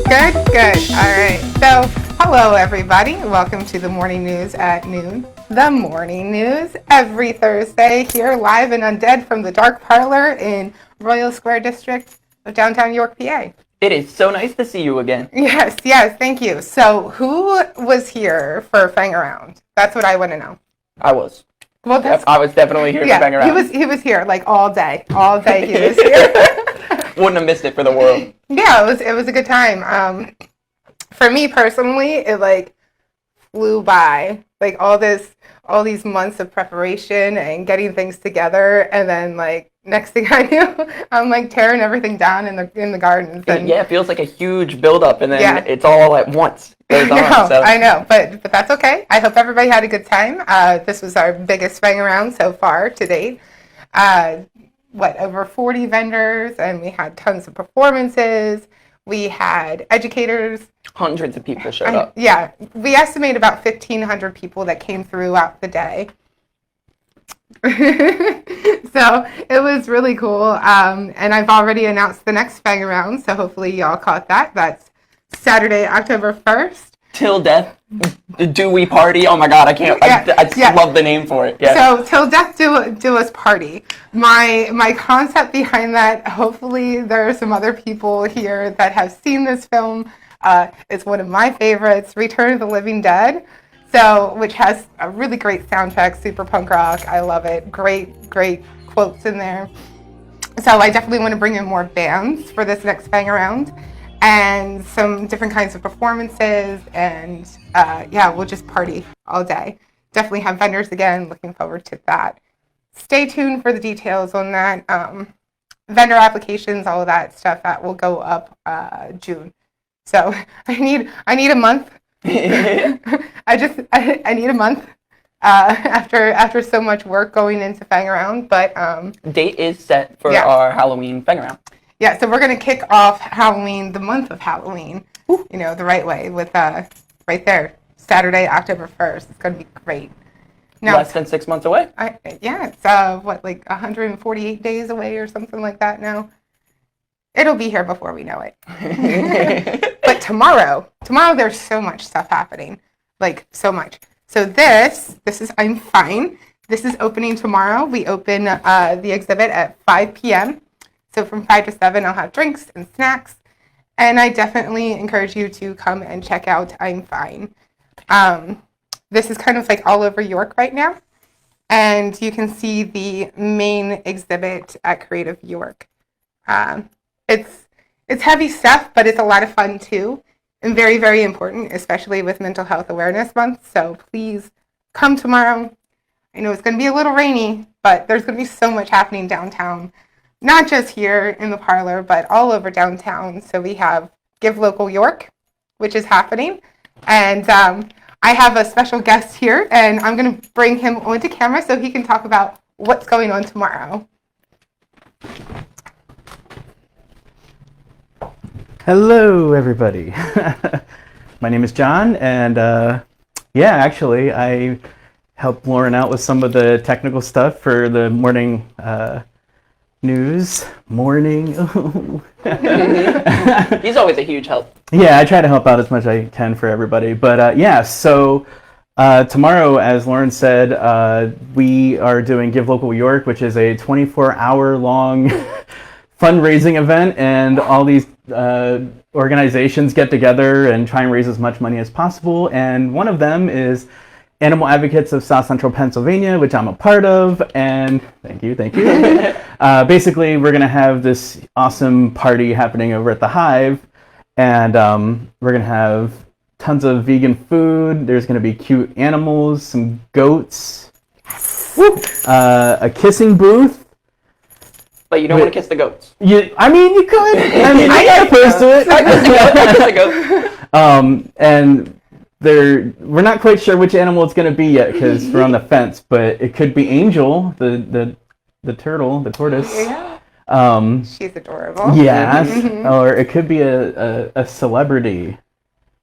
Good, good. All right. So, hello, everybody. Welcome to the morning news at noon. The morning news every Thursday here live and undead from the Dark Parlour in Royal Square District of downtown York, PA. It is so nice to see you again. Yes, thank you. So, who was here for Fang Around? That's what I want to know. I was. Well, I was definitely here for Fang Around. He was here like all day. All day he was here. Wouldn't have missed it for the world. Yeah, it was a good time. For me personally, it like flew by. Like all these months of preparation and getting things together, and then like next thing I knew, I'm like tearing everything down in the gardens. And yeah, it feels like a huge buildup, and then it's all at once. I know, but that's okay. I hope everybody had a good time. This was our biggest Fang Around so far to date. Over 40 vendors, and we had tons of performances. We had educators. Hundreds of people showed up. Yeah, we estimate about 1,500 people that came throughout the day. So it was really cool. And I've already announced the next Fang Around, so hopefully y'all caught that. That's Saturday, October 1st. Till Death Do We Party? Oh my God, I can't. I love the name for it. Yeah. So Till Death Do Us Party. My concept behind that, hopefully there are some other people here that have seen this film. It's one of my favorites, Return of the Living Dead. So, which has a really great soundtrack, super punk rock. I love it. Great quotes in there. So I definitely want to bring in more bands for this next Fang Around. And some different kinds of performances, and we'll just party all day. Definitely have vendors again, looking forward to that. Stay tuned for the details on that. Vendor applications, all of that stuff, that will go up June. So I need a month. I need a month after so much work going into Fang Around, but date is set for our Halloween Fang Around. Yeah, so we're going to kick off Halloween, the month of Halloween, the right way with right there, Saturday, October 1st. It's going to be great. Now, less than 6 months away? It's like 148 days away or something like that now. It'll be here before we know it. But tomorrow there's so much stuff happening, like so much. So this is I'm Fine. This is opening tomorrow. We open the exhibit at 5 p.m., So from 5 to 7, I'll have drinks and snacks. And I definitely encourage you to come and check out I'm Fine. This is kind of like all over York right now. And you can see the main exhibit at Creative York. It's heavy stuff, but it's a lot of fun too. And very, very important, especially with Mental Health Awareness Month. So please come tomorrow. I know it's going to be a little rainy, but there's going to be so much happening downtown. Not just here in the Parlour, but all over downtown. So we have Give Local York, which is happening. And I have a special guest here, and I'm going to bring him onto camera so he can talk about what's going on tomorrow. Hello, everybody. My name is John, and actually, I helped Lauren out with some of the technical stuff for the morning news. Mourning. He's always a huge help. Yeah, I try to help out as much as I can for everybody. But so tomorrow, as Lauren said, we are doing Give Local York, which is a 24-hour long fundraising event, and all these organizations get together and try and raise as much money as possible. And one of them is Animal Advocates of South Central Pennsylvania, which I'm a part of, and thank you. Basically, we're going to have this awesome party happening over at the Hive, and we're going to have tons of vegan food. There's going to be cute animals, some goats, a kissing booth. But you don't want to kiss the goats. You could. I got opposed to it. I kiss the goats. And we're not quite sure which animal it's going to be yet because we're on the fence, but it could be Angel, the turtle, the tortoise. Yeah. She's adorable. Yes. Or it could be a celebrity,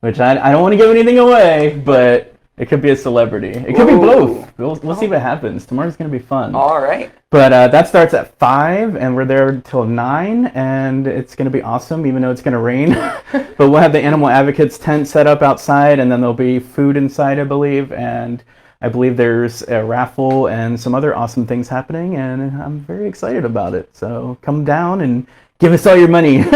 which I don't want to give anything away, but It could be a celebrity. It could be both. We'll see what happens. Tomorrow's going to be fun. All right. But that starts at 5, and we're there until 9, and it's going to be awesome, even though it's going to rain. But we'll have the Animal Advocates tent set up outside, and then there'll be food inside, I believe, and I believe there's a raffle and some other awesome things happening, and I'm very excited about it. So come down and give us all your money. So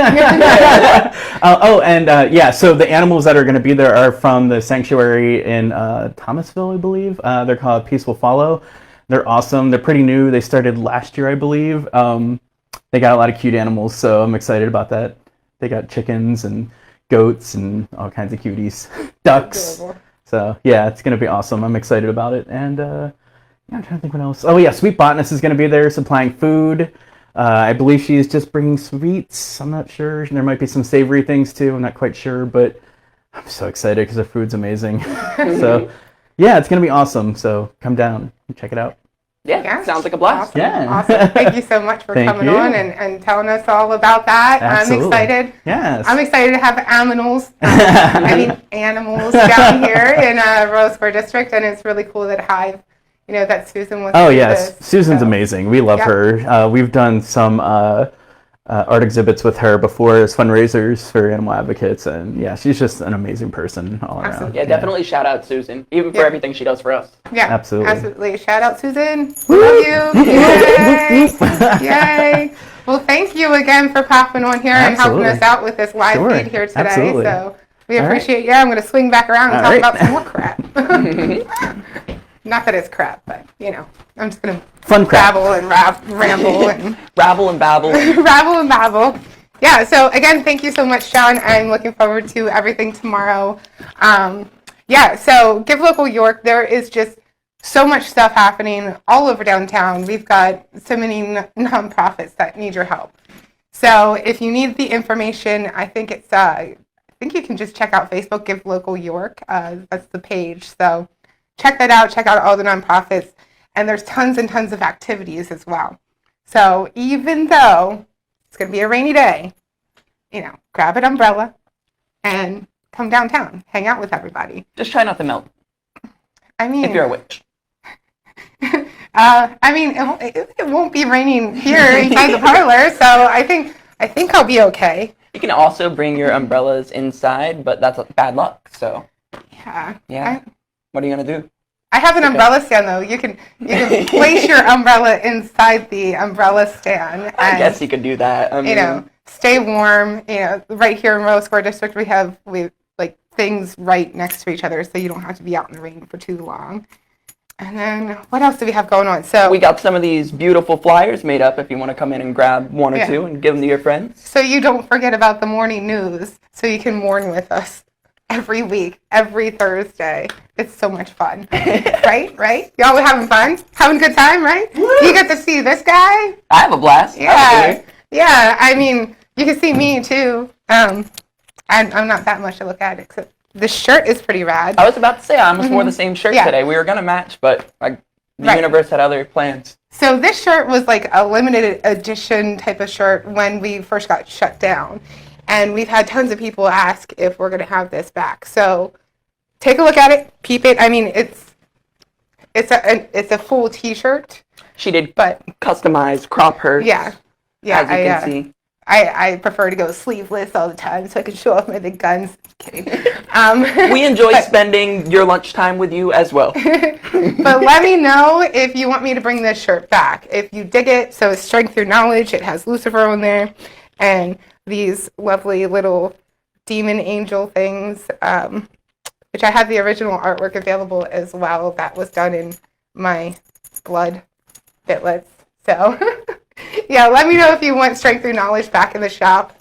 the animals that are going to be there are from the sanctuary in Thomasville, I believe. They're called Peaceful Follow. They're awesome. They're pretty new. They started last year, I believe. They got a lot of cute animals, so I'm excited about that. They got chickens and goats and all kinds of cuties, ducks. So yeah, it's going to be awesome. I'm excited about it. And I'm trying to think what else. Oh yeah, Sweet Botanist is going to be there supplying food. I believe she's just bringing sweets. I'm not sure. There might be some savory things too. I'm not quite sure, but I'm so excited because the food's amazing. So, yeah, it's going to be awesome. So come down and check it out. Yeah, sounds like a blast. Awesome. Yeah. Awesome. Thank you so much for coming on and telling us all about that. Absolutely. I'm excited. Yes. I'm excited to have animals down here in Royal Square District, and it's really cool that Hive, that Susan was. Oh yes, Susan's amazing. We love her. We've done some art exhibits with her before as fundraisers for Animal Advocates, and yeah, she's just an amazing person all around. Yeah, definitely shout out Susan, even for everything she does for us. Yeah, absolutely. Shout out Susan. We love you. Yay! Yay! Well, thank you again for popping on here and helping us out with this live feed here today. Absolutely. So we appreciate you. I'm going to swing back around and talk about some more crap. Not that it's crap, but I'm just gonna babble and ramble and rabble and babble. Rabble and babble. Yeah. So again, thank you so much, Sean. I'm looking forward to everything tomorrow. So Give Local York. There is just so much stuff happening all over downtown. We've got so many nonprofits that need your help. So if you need the information, I think you can just check out Facebook Give Local York. That's the page. So. Check that out. Check out all the nonprofits. And there's tons and tons of activities as well. So even though it's going to be a rainy day, grab an umbrella and come downtown. Hang out with everybody. Just try not to melt. If you're a witch. It won't be raining here inside the parlor. So I think I'll be okay. You can also bring your umbrellas inside, but that's bad luck. So yeah. What are you gonna do? I have an umbrella stand though. You can place your umbrella inside the umbrella stand. I guess you could do that. Stay warm. Right here in Royal Square District, we have things right next to each other, so you don't have to be out in the rain for too long. And then what else do we have going on? So we got some of these beautiful flyers made up. If you want to come in and grab one or two and give them to your friends. So you don't forget about the morning news, so you can mourn with us. Every week, every Thursday. It's so much fun. Right? Y'all were having fun? Having a good time, right? Woo! You get to see this guy? I have a blast. Yeah. You can see me too. I'm not that much to look at, except the shirt is pretty rad. I was about to say, I almost wore the same shirt today. We were going to match, but the universe had other plans. So this shirt was like a limited edition type of shirt when we first got shut down. And we've had tons of people ask if we're going to have this back. So take a look at it, peep it. It's a full T-shirt. She did customize crop her. Yeah. As you can see. I prefer to go sleeveless all the time so I can show off my big guns. Kidding. We enjoy spending your lunchtime with you as well. But let me know if you want me to bring this shirt back. If you dig it, so it's Strength Through Knowledge. It has Lucifer on there. And these lovely little demon angel things, which I have the original artwork available as well. That was done in my blood bitlets. So, let me know if you want Strength Through Knowledge back in the shop.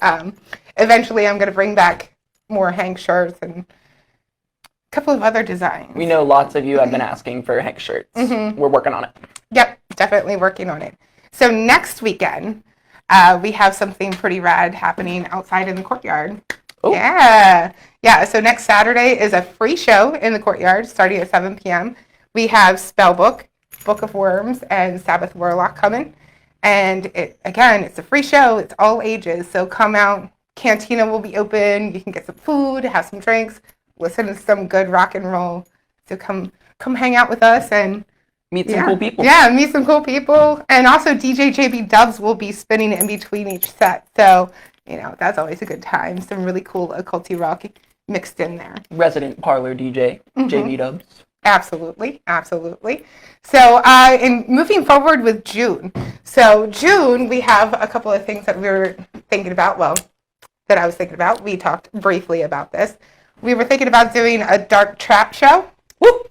Eventually, I'm going to bring back more Hank shirts and a couple of other designs. We know lots of you have been asking for Hank shirts. Mm-hmm. We're working on it. Yep, definitely working on it. So next weekend, we have something pretty rad happening outside in the courtyard. Oh. Yeah. So next Saturday is a free show in the courtyard starting at 7 p.m. We have Spellbook, Book of Worms, and Sabbath Warlock coming. And it's a free show. It's all ages. So come out. Cantina will be open. You can get some food, have some drinks, listen to some good rock and roll. So come hang out with us and meet some cool people. Yeah, meet some cool people. And also DJ JB Dubs will be spinning in between each set. So, that's always a good time. Some really cool occulty rock mixed in there. Resident Parlour DJ, JB Dubs. Absolutely. So, in moving forward with June. So, June, we have a couple of things that we were thinking about. Well, that I was thinking about. We talked briefly about this. We were thinking about doing a dark trap show. Woo!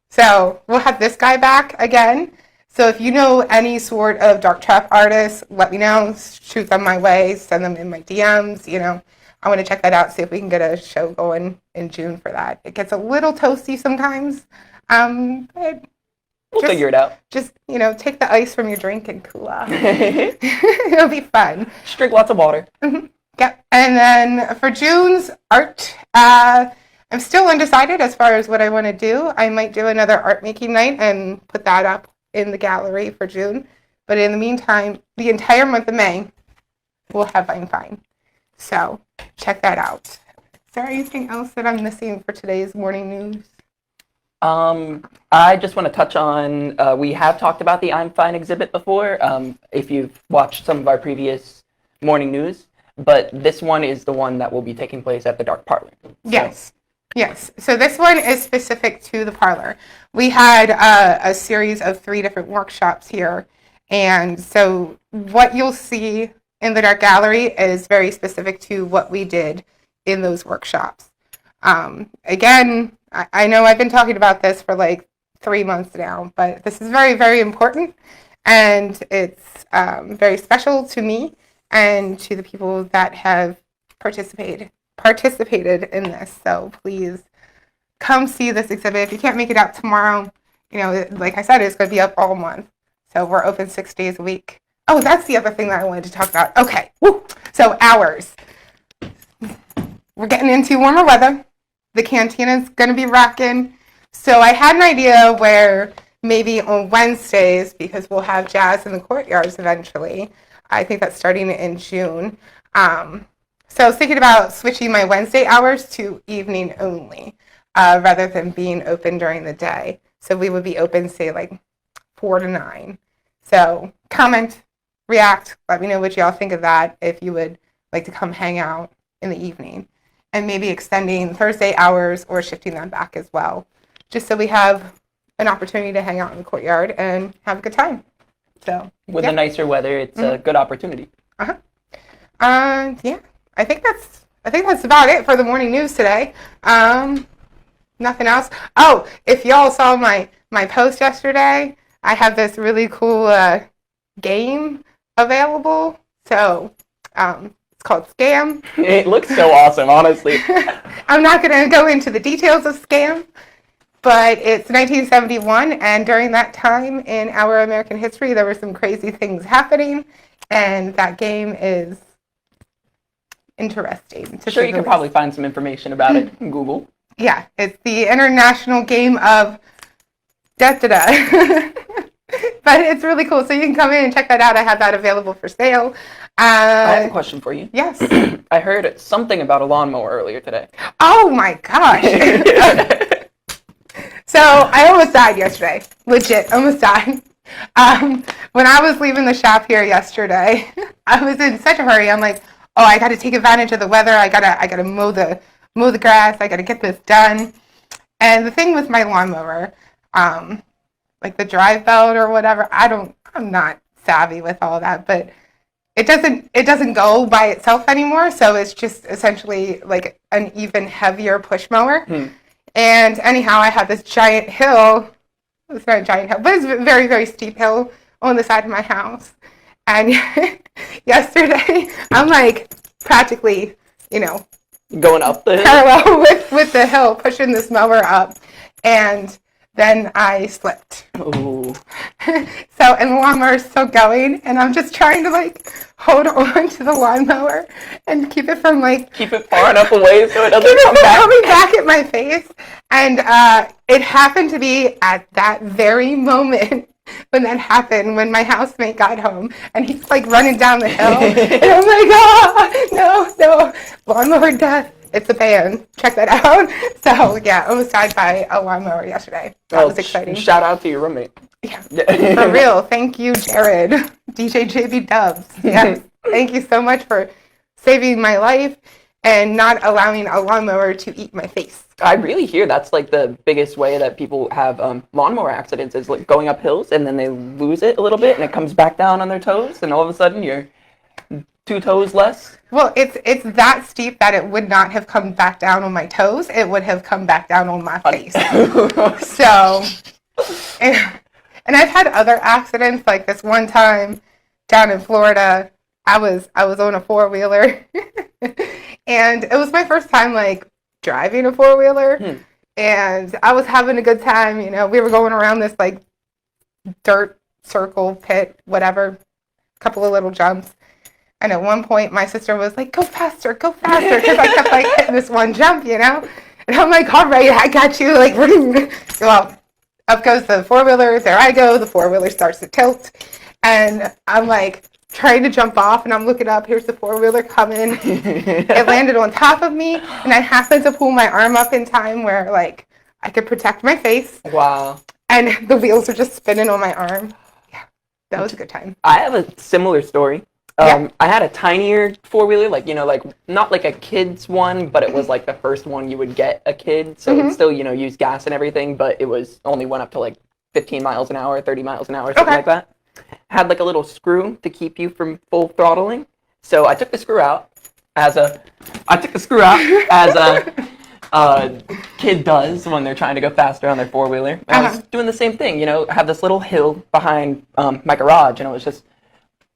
So we'll have this guy back again. So if you know any sort of dark trap artists, let me know. Shoot them my way. Send them in my DMs. I want to check that out. See if we can get a show going in June for that. It gets a little toasty sometimes. But we'll figure it out. Just take the ice from your drink and cool off. It'll be fun. Just drink lots of water. Mm-hmm. Yep. And then for June's art, I'm still undecided as far as what I want to do. I might do another art making night and put that up in the gallery for June. But in the meantime, the entire month of May, we'll have I'm Fine. So check that out. Is there anything else that I'm missing for today's morning news? I just want to touch on, we have talked about the I'm Fine exhibit before, if you've watched some of our previous morning news. But this one is the one that will be taking place at the Dark Parlour. So. Yes. So this one is specific to the Parlour. We had a series of 3 different workshops here. And so what you'll see in the Dark Gallery is very specific to what we did in those workshops. Again, I know I've been talking about this for like 3 months now, but this is very, very important. And it's very special to me and to the people that have participated in this. So please come see this exhibit. If you can't make it out tomorrow, like I said, it's going to be up all month. So we're open 6 days a week. Oh, that's the other thing that I wanted to talk about. Okay. Woo. So hours. We're getting into warmer weather. The cantina's going to be rocking. So I had an idea where maybe on Wednesdays, because we'll have jazz in the courtyards eventually. I think that's starting in June. So I was thinking about switching my Wednesday hours to evening only, rather than being open during the day. So we would be open, say, like 4 to 9. So comment, react, let me know what y'all think of that, if you would like to come hang out in the evening. And maybe extending Thursday hours or shifting them back as well, just so we have an opportunity to hang out in the courtyard and have a good time. So with the nicer weather, it's a good opportunity. Yeah. I think that's about it for the morning news today. Nothing else. Oh, if y'all saw my post yesterday, I have this really cool game available. So it's called Scam. It looks so awesome, honestly. I'm not going to go into the details of Scam, but it's 1971, and during that time in our American history, there were some crazy things happening, and that game is interesting. Sure, you could probably find some information about it in Google. Yeah, it's the International Game of da-da-da. But it's really cool, so you can come in and check that out. I have that available for sale. I have a question for you. Yes. I heard something about a lawnmower earlier today. Oh my gosh. So I almost died yesterday. Legit, almost died. When I was leaving the shop here yesterday, I was in such a hurry. I'm like, oh, I got to take advantage of the weather. I gotta mow the grass. I gotta get this done. And the thing with my lawnmower, like the drive belt or whatever, I'm not savvy with all that, but it doesn't go by itself anymore. So it's just essentially like an even heavier push mower. And anyhow, I had this giant hill. It's not a giant hill, but it's a very, very steep hill on the side of my house. And yesterday, I'm like practically, going up the hill? Parallel with the hill, pushing this mower up. And then I slipped. Ooh. And the lawnmower is still going, and I'm just trying to hold on to the lawnmower and keep it from keep it far enough away so it doesn't come back. Coming back at my face. And it happened to be at that very moment when that happened, when my housemate got home, and he's running down the hill. And I'm like, oh, no, lawnmower death. It's a band. Check that out. So yeah, almost died by a lawnmower yesterday. That was exciting. Shout out to your roommate. Yeah, for real. Thank you, Jared. DJ JB Dubs. Yes. Thank you so much for saving my life and not allowing a lawnmower to eat my face. I really hear that's like the biggest way that people have lawnmower accidents is like going up hills and then they lose it a little bit and it comes back down on their toes and all of a sudden you're 2 toes less. Well, it's that steep that it would not have come back down on my toes. It would have come back down on my face. So, and I've had other accidents, like this one time down in Florida. I was on a 4-wheeler, and it was my first time like driving a 4-wheeler, and I was having a good time. You know, we were going around this like dirt circle pit, whatever, couple of little jumps. And at one point, my sister was like, go faster, because I kept like hitting this one jump, you know? And I'm like, all right, I got you. Like, well, up goes the 4-wheeler, there I go. The 4-wheeler starts to tilt. And I'm like trying to jump off, and I'm looking up. Here's the 4-wheeler coming. It landed on top of me, and I happened to pull my arm up in time where, like, I could protect my face. Wow. And the wheels are just spinning on my arm. Yeah, that was a good time. I have a similar story. I had a tinier 4-wheeler, like, you know, like, not like a kid's one, but it was like the first one you would get a kid. So it still, you know, used gas and everything, but it was only went up to like 15 miles an hour, 30 miles an hour, something like that. Had like a little screw to keep you from full throttling. So I took the screw out as a kid does when they're trying to go faster on their 4-wheeler. I was doing the same thing, you know, I have this little hill behind my garage, and it was just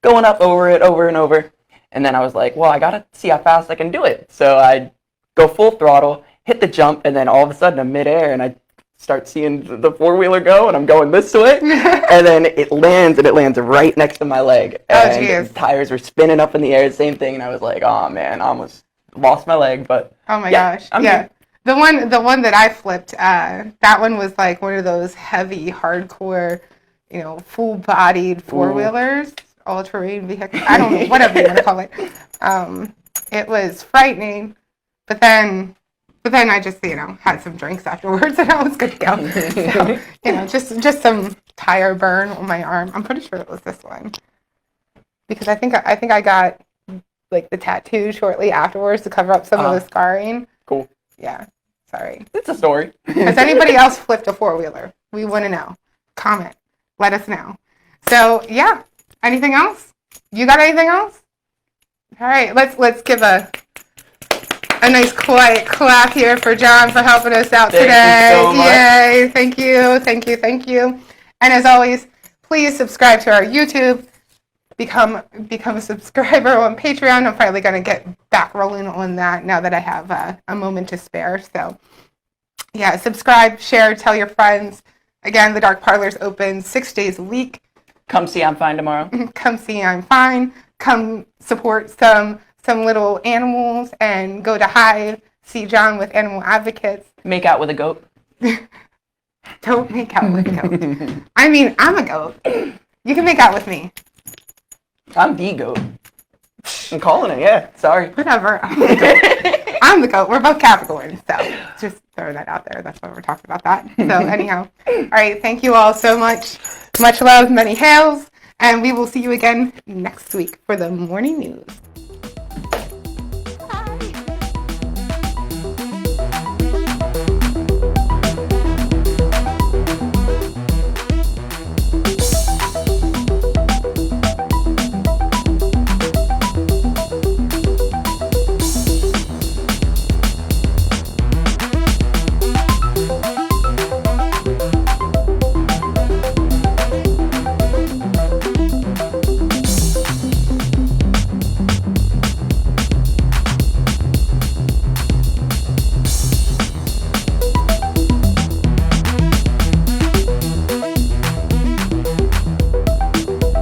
going up over it over and over. And then I was like, well, I gotta see how fast I can do it. So I go full throttle, hit the jump, and then all of a sudden I'm midair and I start seeing the 4-wheeler go, and I'm going this way. And then it lands right next to my leg. And the tires were spinning up in the air, same thing. And I was like, oh man, I almost lost my leg. But oh my gosh. Yeah. The one that I flipped, that one was like one of those heavy, hardcore, you know, full-bodied 4-wheelers. All-terrain vehicle. I don't know, whatever you want to call it. It was frightening, but then I just, you know, had some drinks afterwards, and I was good to go. So, you know, just some tire burn on my arm. I'm pretty sure it was this one, because I think I got like the tattoo shortly afterwards to cover up some of the scarring. Cool. Yeah. Sorry. It's a story. Has anybody else flipped a 4-wheeler? We want to know. Comment. Let us know. So yeah. Anything else? You got anything else? All right, let's give a nice quiet clap here for John for helping us out today. Thank you so much. Yay! Thank you. And as always, please subscribe to our YouTube. Become a subscriber on Patreon. I'm probably gonna get back rolling on that now that I have a moment to spare. So yeah, subscribe, share, tell your friends. Again, the Dark Parlor is open 6 days a week. Come see I'm Fine tomorrow. Come see I'm Fine. Come support some little animals and go to Hive. See John with Animal Advocates. Make out with a goat. Don't make out with goats. I mean, I'm a goat. You can make out with me. I'm the goat. I'm calling it, yeah. Sorry. Whatever. I'm the goat. We're both Capricorns, so just throw that out there. That's why we're talking about that. So anyhow, all right. Thank you all so much. Much love, many hails, and we will see you again next week for the morning news.